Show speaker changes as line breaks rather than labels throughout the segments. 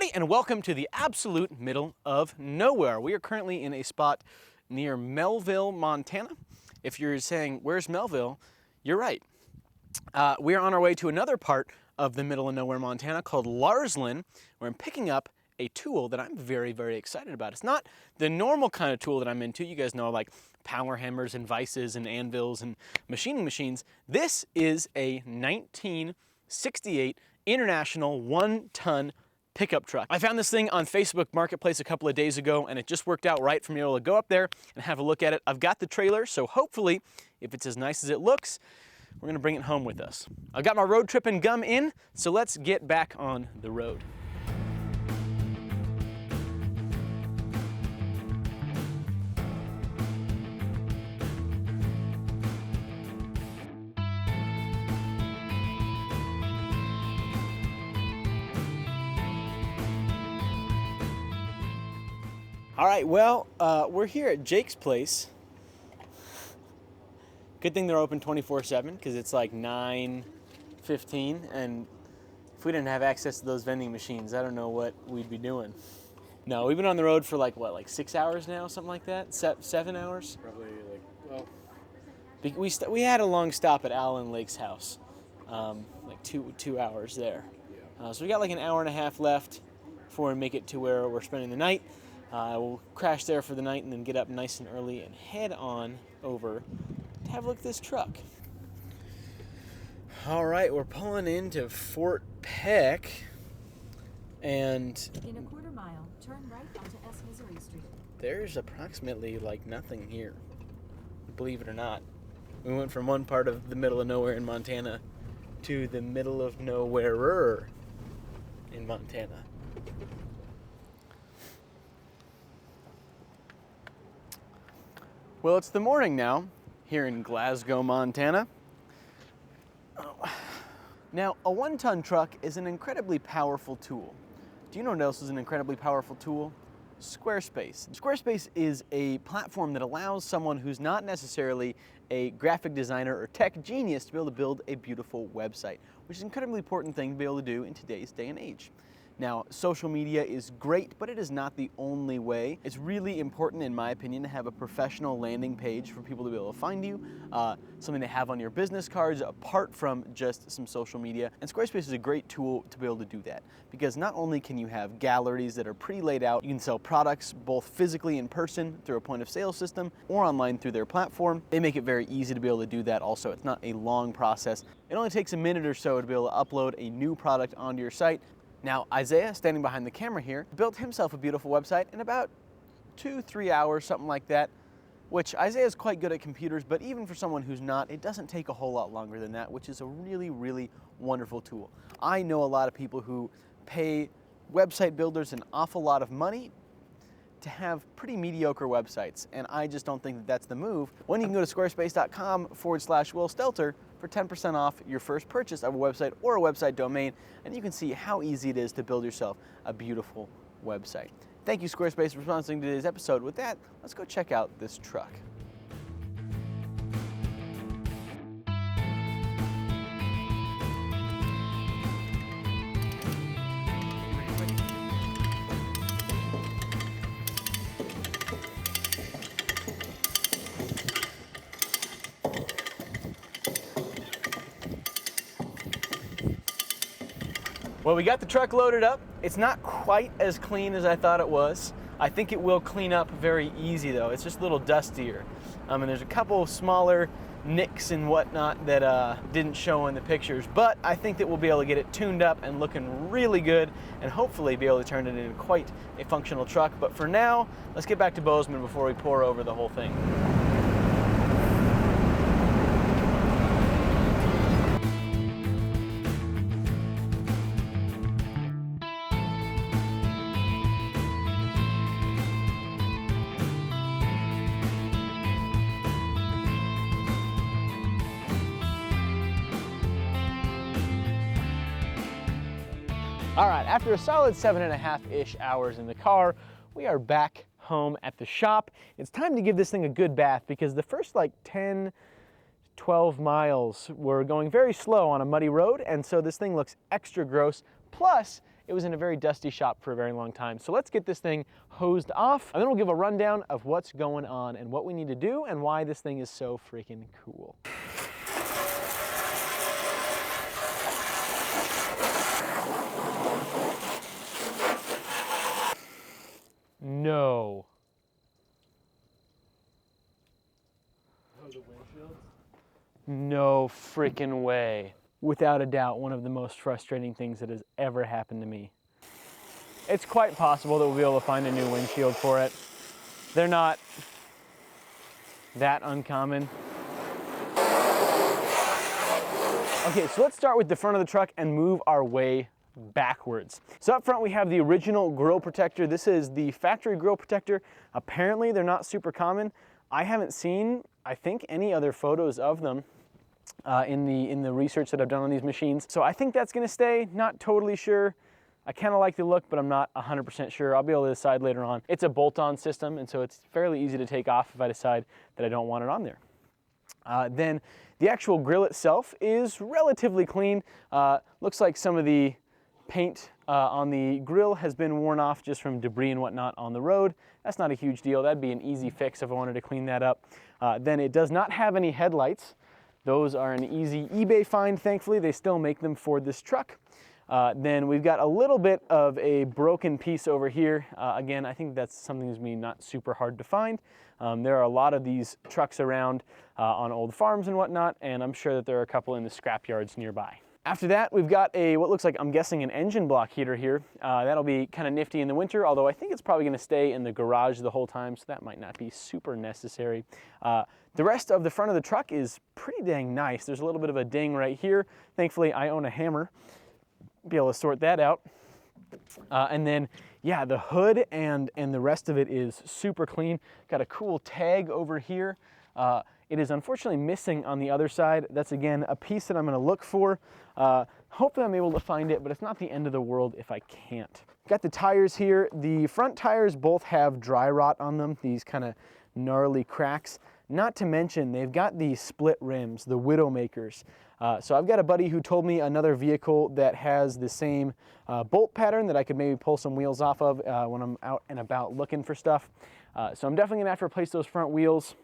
everybody, and welcome to the absolute middle of nowhere. We are currently in a spot near Melville, Montana. If you're saying, where's Melville? You're right. We are on our way to another part of the middle of nowhere, Montana called Larsland, where I'm picking up a tool that I'm very, very excited about. It's not the normal kind of tool that I'm into. You guys know, like power hammers and vices and anvils and machining machines. This is a 1968 International 1-ton pickup truck. I found this thing on Facebook Marketplace a couple of days ago, and it just worked out right for me to go up there and have a look at it. I've got the trailer, so hopefully, if it's as nice as it looks, we're gonna bring it home with us. I've got my road trip and gum in, so let's get back on the road. All right, well, we're here at Jake's place. Good thing they're open 24/7 because it's like 9:15, and if we didn't have access to those vending machines, I don't know what we'd be doing. No, we've been on the road for like 6 hours now, something like that? 7 hours?
Probably well.
We had a long stop at Allen Lake's house, like two hours there.
Yeah.
So we got like an hour and a half left before we make it to where we're spending the night. We'll crash there for the night and then get up nice and early and head on over to have a look at this truck. All right, we're pulling into Fort Peck, and
in a quarter mile, turn right onto S. Missouri Street.
There's approximately like nothing here, believe it or not. We went from one part of the middle of nowhere in Montana to the middle of nowhere in Montana. Well, it's the morning now here in Glasgow, Montana. Now, a 1-ton truck is an incredibly powerful tool. Do you know what else is an incredibly powerful tool? Squarespace. Squarespace is a platform that allows someone who's not necessarily a graphic designer or tech genius to be able to build a beautiful website, which is an incredibly important thing to be able to do in today's day and age. Now, social media is great, but it is not the only way. It's really important, in my opinion, to have a professional landing page for people to be able to find you, something to have on your business cards apart from just some social media. And Squarespace is a great tool to be able to do that, because not only can you have galleries that are pre-laid out, you can sell products both physically in person through a point of sale system or online through their platform. They make it very easy to be able to do that also. It's not a long process. It only takes a minute or so to be able to upload a new product onto your site. Now, Isaiah, standing behind the camera here, built himself a beautiful website in about 2-3 hours, something like that, which Isaiah is quite good at computers, but even for someone who's not, it doesn't take a whole lot longer than that, which is a really, really wonderful tool. I know a lot of people who pay website builders an awful lot of money to have pretty mediocre websites, and I just don't think that that's the move. When you can go to squarespace.com/Will Stelter for 10% off your first purchase of a website or a website domain, and you can see how easy it is to build yourself a beautiful website. Thank you, Squarespace, for sponsoring today's episode. With that, let's go check out this truck. Well, we got the truck loaded up. It's not quite as clean as I thought it was. I think it will clean up very easy though. It's just a little dustier. And there's a couple of smaller nicks and whatnot that didn't show in the pictures, but I think that we'll be able to get it tuned up and looking really good and hopefully be able to turn it into quite a functional truck. But for now, let's get back to Bozeman before we pour over the whole thing. All right, after a solid 7.5-ish hours in the car, we are back home at the shop. It's time to give this thing a good bath because the first like 10, 12 miles were going very slow on a muddy road, and so this thing looks extra gross. Plus, it was in a very dusty shop for a very long time. So let's get this thing hosed off, and then we'll give a rundown of what's going on and what we need to do and why this thing is so freaking cool. No.
Oh, the windshields?
No freaking way. Without a doubt, one of the most frustrating things that has ever happened to me. It's quite possible that we'll be able to find a new windshield for it. They're not that uncommon. Okay, so let's start with the front of the truck and move our way backwards. So up front we have the original grille protector. This is the factory grille protector. Apparently they're not super common. I haven't seen, I think, any other photos of them in the research that I've done on these machines. So I think that's gonna stay, not totally sure. I kind of like the look, but I'm not 100% sure. I'll be able to decide later on. It's a bolt-on system, and so it's fairly easy to take off if I decide that I don't want it on there. Then the actual grille itself is relatively clean. Looks like some of the paint on the grille has been worn off just from debris and whatnot on the road. That's not a huge deal. That'd be an easy fix if I wanted to clean that up. Then it does not have any headlights. Those are an easy eBay find, thankfully. They still make them for this truck. Then we've got a little bit of a broken piece over here. Again, I think that's something that's not super hard to find. There are a lot of these trucks around on old farms and whatnot, and I'm sure that there are a couple in the scrap yards nearby. After that, we've got what looks like, I'm guessing, an engine block heater here. That'll be kind of nifty in the winter, although I think it's probably going to stay in the garage the whole time, so that might not be super necessary. The rest of the front of the truck is pretty dang nice. There's a little bit of a ding right here. Thankfully, I own a hammer. Be able to sort that out. And then, yeah, the hood and the rest of it is super clean. Got a cool tag over here. It is unfortunately missing on the other side. That's, again, a piece that I'm going to look for. Hopefully I'm able to find it, but it's not the end of the world if I can't. Got the tires here. The front tires both have dry rot on them, these kind of gnarly cracks. Not to mention, they've got these split rims, the Widowmakers. So I've got a buddy who told me another vehicle that has the same bolt pattern that I could maybe pull some wheels off of when I'm out and about looking for stuff. So I'm definitely gonna have to replace those front wheels.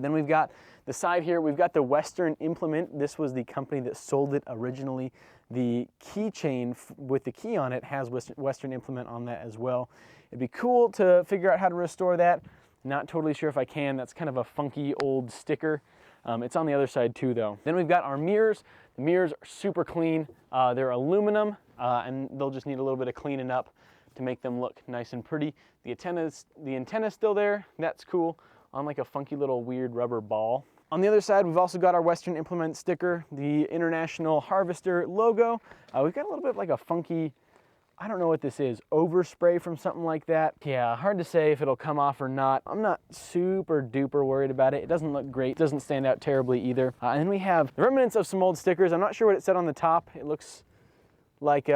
Then we've got the side here, we've got the Western Implement. This was the company that sold it originally. The keychain with the key on it has Western Implement on that as well. It'd be cool to figure out how to restore that. Not totally sure if I can. That's kind of a funky old sticker. It's on the other side too though. Then we've got our mirrors. The mirrors are super clean. They're aluminum and they'll just need a little bit of cleaning up to make them look nice and pretty. The antenna's still there. That's cool, on like a funky little weird rubber ball. On the other side, we've also got our Western Implement sticker, the International Harvester logo. We've got a little bit of like a funky, I don't know what this is, overspray from something like that. Yeah, hard to say if it'll come off or not. I'm not super duper worried about it. It doesn't look great. It doesn't stand out terribly either. And then we have the remnants of some old stickers. I'm not sure what it said on the top. It looks like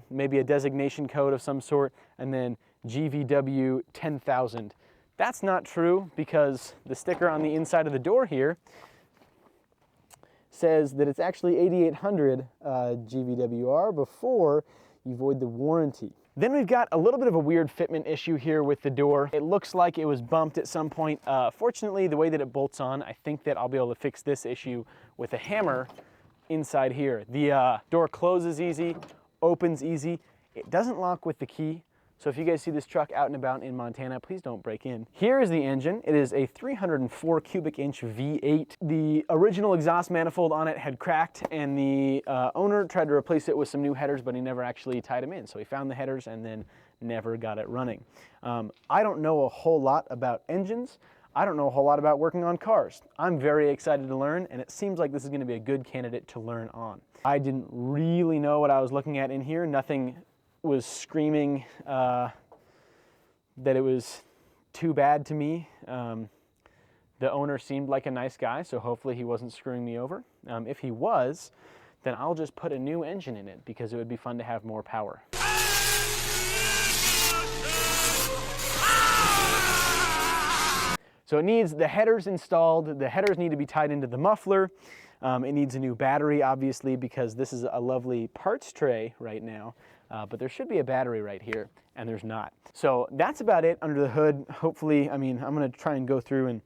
maybe a designation code of some sort, and then GVW 10,000. That's not true because the sticker on the inside of the door here says that it's actually 8800 GVWR before you void the warranty. Then we've got a little bit of a weird fitment issue here with the door. It looks like it was bumped at some point. Fortunately, the way that it bolts on, I think that I'll be able to fix this issue with a hammer inside here. The door closes easy, opens easy. It doesn't lock with the key. So if you guys see this truck out and about in Montana, please don't break in. Here is the engine. It is a 304 cubic inch V8. The original exhaust manifold on it had cracked, and the owner tried to replace it with some new headers, but he never actually tied them in. So he found the headers and then never got it running. I don't know a whole lot about engines. I don't know a whole lot about working on cars. I'm very excited to learn, and it seems like this is gonna be a good candidate to learn on. I didn't really know what I was looking at in here. Nothing was screaming that it was too bad to me. The owner seemed like a nice guy, so hopefully he wasn't screwing me over. If he was, then I'll just put a new engine in it because it would be fun to have more power. So it needs the headers installed. The headers need to be tied into the muffler. It needs a new battery, obviously, because this is a lovely parts tray right now. but there should be a battery right here, and there's not. So that's about it under the hood. Hopefully, I mean, I'm gonna try and go through, and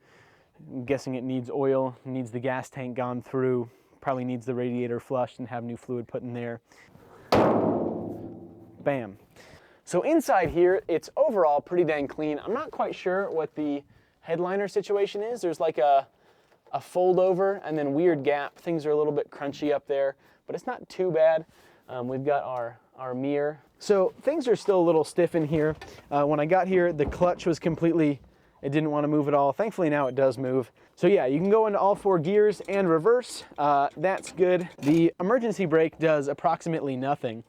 I'm guessing it needs oil, needs the gas tank gone through, probably needs the radiator flushed and have new fluid put in there. Bam. So inside here, it's overall pretty dang clean. I'm not quite sure what the headliner situation is. There's like a fold over and then weird gap. Things are a little bit crunchy up there, but it's not too bad. We've got our mirror. So things are still a little stiff in here. When I got here, the clutch was completely, it didn't want to move at all. Thankfully now it does move. So yeah, you can go into all 4 gears and reverse. That's good. The emergency brake does approximately nothing.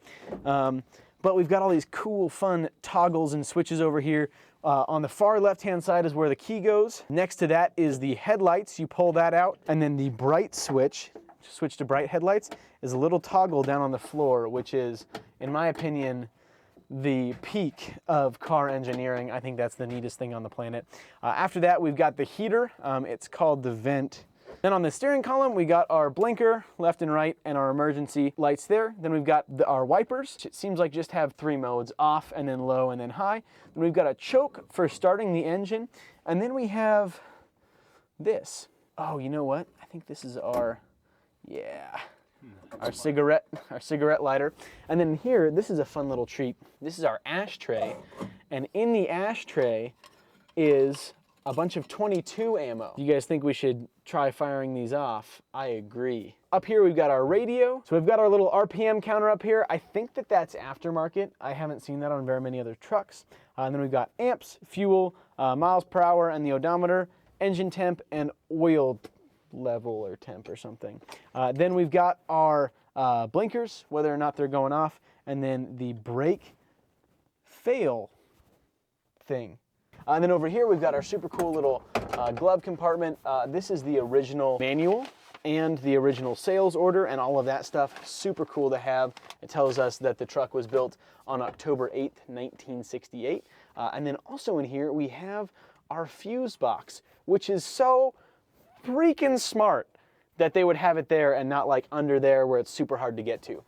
But we've got all these cool, fun toggles and switches over here. On the far left-hand side is where the key goes. Next to that is the headlights. You pull that out, and then the bright switch to bright headlights, is a little toggle down on the floor, which is, in my opinion, the peak of car engineering. I think that's the neatest thing on the planet. After that, we've got the heater. It's called the vent. Then on the steering column, we got our blinker left and right and our emergency lights there. Then we've got our wipers. It seems like just have 3 modes, off and then low and then high. Then we've got a choke for starting the engine. And then we have this. Oh, you know what? I think this is our cigarette lighter. And then here, this is a fun little treat. This is our ashtray. And in the ashtray is a bunch of .22 ammo. You guys think we should try firing these off? I agree. Up here we've got our radio. So we've got our little RPM counter up here. I think that that's aftermarket. I haven't seen that on very many other trucks. And then we've got amps, fuel, miles per hour, and the odometer, engine temp, and oil level or temp or something. Then we've got our blinkers, whether or not they're going off, and then the brake fail thing. And then over here we've got our super cool little glove compartment. This is the original manual and the original sales order and all of that stuff. Super cool to have. It tells us that the truck was built on October 8th, 1968. And then also in here we have our fuse box, which is so freaking smart that they would have it there and not like under there where it's super hard to get to.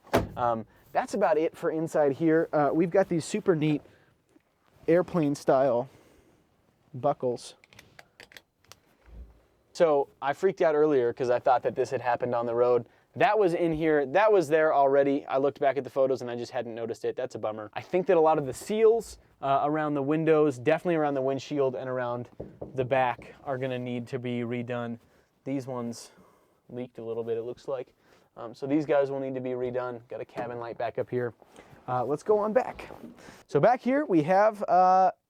That's about it for inside here. We've got these super neat airplane style buckles. So I freaked out earlier because I thought that this had happened on the road. That was in here, that was there already. I looked back at the photos and I just hadn't noticed it. That's a bummer. I think that a lot of the seals around the windows, definitely around the windshield and around the back, are gonna need to be redone. These ones leaked a little bit, it looks like. So these guys will need to be redone. Got a cabin light back up here. Let's go on back. So back here we have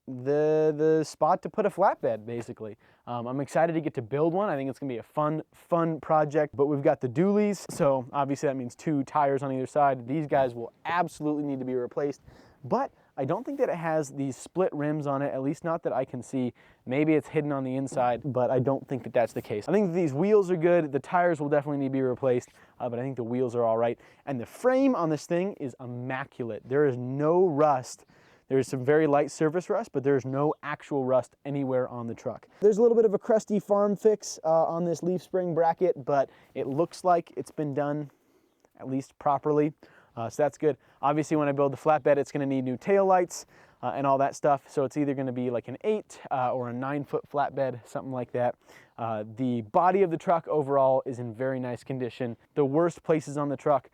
the spot to put a flatbed, basically. I'm excited to get to build one. I think it's gonna be a fun project, but we've got the dualies, so obviously that means 2 tires on either side. These guys will absolutely need to be replaced, but I don't think that it has these split rims on it, at least not that I can see. Maybe it's hidden on the inside, but I don't think that that's the case. I think that these wheels are good. The tires will definitely need to be replaced, but I think the wheels are all right. And the frame on this thing is immaculate. There is no rust. There's some very light surface rust, but there's no actual rust anywhere on the truck. There's a little bit of a crusty farm fix on this leaf spring bracket, but it looks like it's been done at least properly. So that's good. Obviously, when I build the flatbed, it's going to need new tail lights and all that stuff. So it's either going to be like an 8 or a 9-foot flatbed, something like that. The body of the truck overall is in very nice condition. The worst places on the truck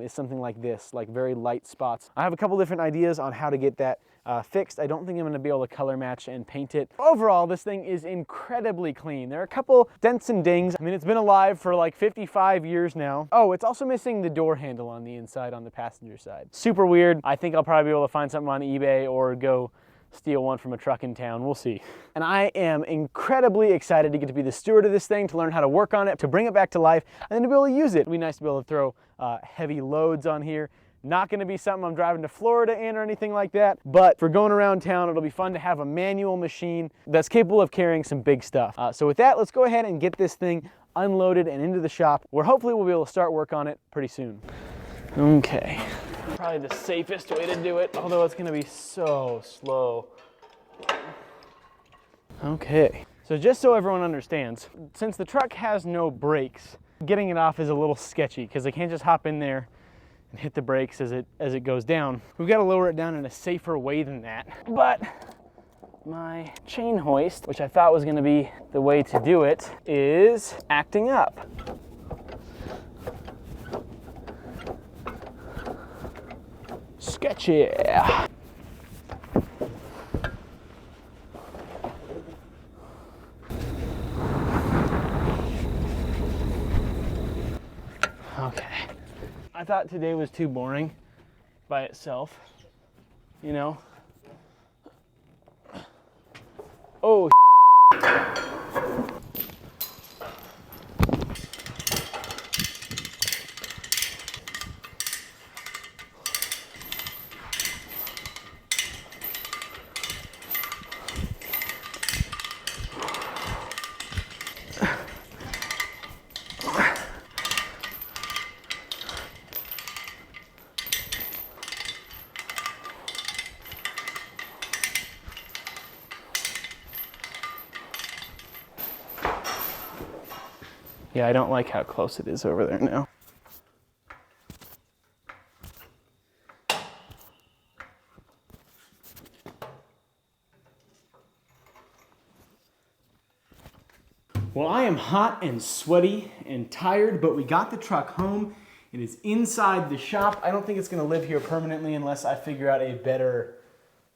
is something like this, like very light spots. I have a couple different ideas on how to get that fixed. I don't think I'm going to be able to color match and paint it. Overall, this thing is incredibly clean. There are a couple dents and dings. I mean, it's been alive for like 55 years now. Oh, it's also missing the door handle on the inside on the passenger side. Super weird. I think I'll probably be able to find something on eBay or go steal one from a truck in town. We'll see. And I am incredibly excited to get to be the steward of this thing, to learn how to work on it, to bring it back to life, and then to be able to use it. It'd be nice to be able to throw heavy loads on here. Not going to be something I'm driving to Florida in or anything like that, but for going around town, it'll be fun to have a manual machine that's capable of carrying some big stuff. So with that, let's go ahead and get this thing unloaded and into the shop, where hopefully we'll be able to start work on it pretty soon. Okay. Probably the safest way to do it, although it's going to be so slow. Okay. So just so everyone understands, since the truck has no brakes, getting it off is a little sketchy because I can't just hop in there hit the brakes as it goes down. We've got to lower it down in a safer way than that. But my chain hoist, which I thought was going to be the way to do it, is acting up. Sketchy. Okay. I thought today was too boring by itself, you know? Oh, yeah, I don't like how close it is over there now. Well, I am hot and sweaty and tired, but we got the truck home. It is inside the shop. I don't think it's gonna live here permanently unless I figure out a better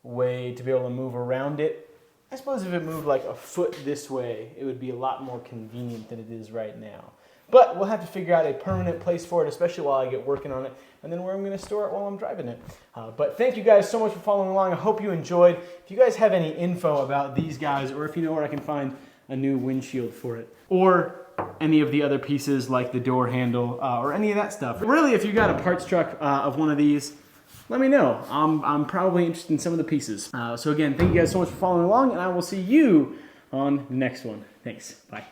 way to be able to move around it. I suppose if it moved like a foot this way, it would be a lot more convenient than it is right now. But we'll have to figure out a permanent place for it, especially while I get working on it, and then where I'm going to store it while I'm driving it. But thank you guys so much for following along. I hope you enjoyed. If you guys have any info about these guys, or if you know where I can find a new windshield for it, or any of the other pieces like the door handle, or any of that stuff. Really, if you got a parts truck of one of these, let me know. I'm probably interested in some of the pieces. So again, thank you guys so much for following along, and I will see you on the next one. Thanks. Bye.